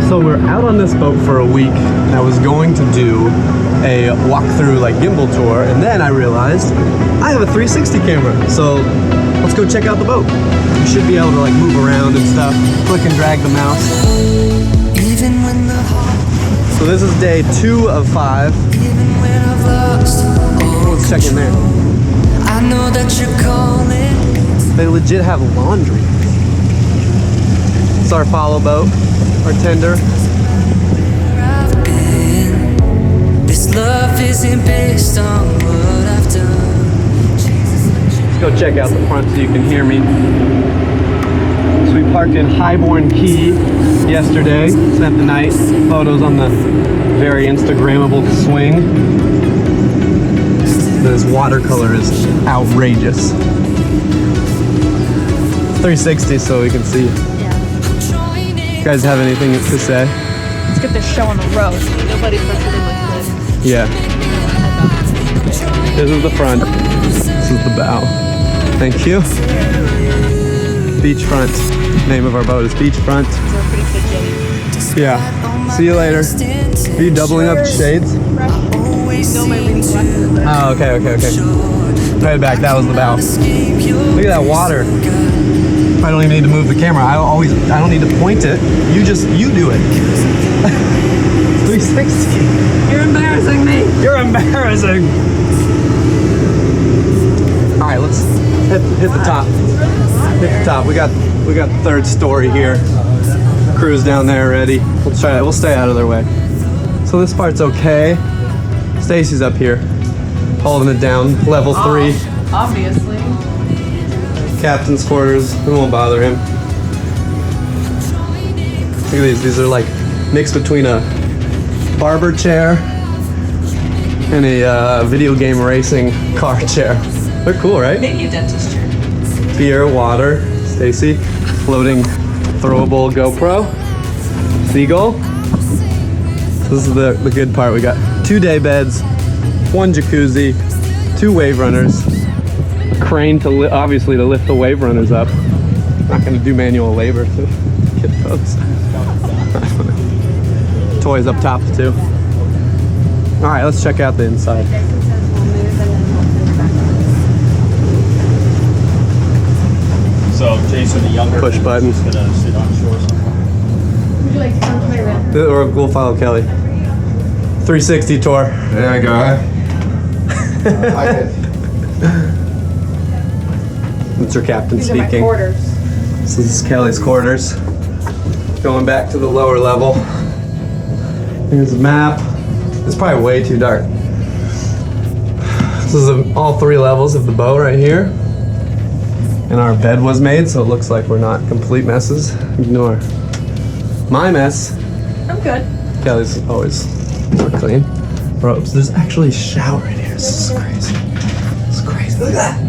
So we're out on this boat for a week, and I was going to do a walkthrough like gimbal tour, and then I realized I have a 360 camera, so let's go check out the boat. You should be able to like move around and stuff, click and drag the mouse. So this is day 2 of 5. Let's check in there. I know that you're calling. They legit have laundry. It's our follow boat, our tender. This love isn't based on what I've done. Let's go check out the front so you can hear me. So we parked in Highborn Key yesterday, spent the night, photos on the very Instagrammable swing. This watercolor is outrageous. 360 so we can see. Yeah. You guys have anything to say? Let's get this show on the road. Nobody's listening like this. Yeah. This is the front. This is the bow. Thank you. Beachfront. Name of our boat is Beachfront. Yeah. See you later. Are you doubling up shades? No, my reading glasses. Oh, okay. Right back. That was the bow. Look at that water. I don't even need to move the camera. I don't need to point it. You do it. 360. You're embarrassing me. You're embarrassing. All right, let's hit the top. Hit the top. We got the third story here. Crew's down there already. We'll try it. We'll stay out of their way. So this part's okay. Stacy's up here, holding it down. Level 3. Obviously. Captain's quarters. We won't bother him. Look at these. These are like mixed between a barber chair and a video game racing car chair. They're cool, right? Maybe a dentist chair. Beer, water. Stacy, floating, throwable GoPro. Seagull. This is the good part. We got 2 day beds, 1 jacuzzi, 2 wave runners, a crane to obviously to lift the wave runners up. Not gonna do manual labor to get those. Toys up top too. All right, let's check out the inside. So Jason, the younger Push button. is gonna sit on shore somewhere. Would you like to come to my room? Or we'll follow Kelly. 360 tour. There I go. That's your captain These are my speaking. quarters. So this is Kelly's quarters. Going back to the lower level. Here's the map. It's probably way too dark. This is all 3 levels of the boat right here. And our bed was made, so it looks like we're not complete messes. Ignore my mess. I'm good. Kelly's always more clean. Ropes. There's actually a shower in here. This is crazy. It's crazy. Look at that.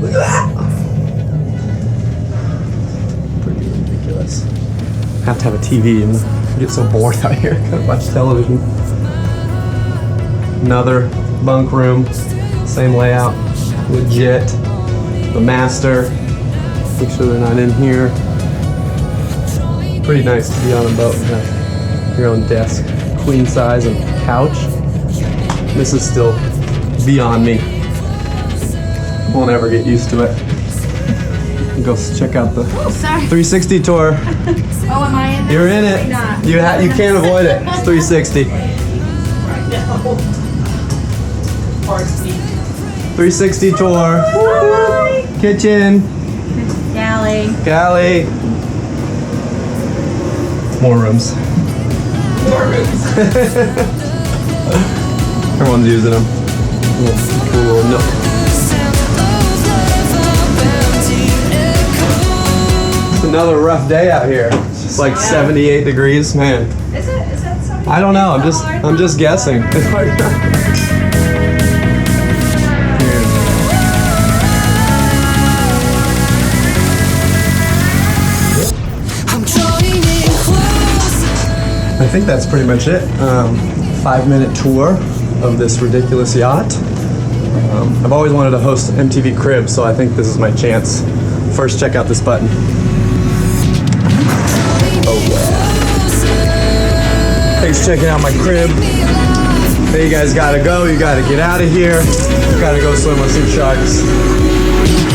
Look at that. Pretty ridiculous. Have to have a TV and get so bored out here. Gotta watch television. Another bunk room. Same layout. Legit. The master. Make sure they're not in here. Pretty nice to be on a boat and have your own desk. Queen size and couch. This is still beyond me. Won't ever get used to it. Go check out the 360 tour. Oh, am I in? You're in it. You can't avoid it. It's 360. 360 tour. Kitchen. Galley. More rooms. Everyone's using them. Cool little nook. It's another rough day out here. It's like 78 degrees, man. Is that something? I don't know. I'm just guessing. I think that's pretty much it. 5-minute tour of this ridiculous yacht. I've always wanted to host MTV Cribs, so I think this is my chance. First, check out this button. Oh yeah. Just checking out my crib. Hey, you guys gotta go. You gotta get out of here. Gotta go swim with some sharks.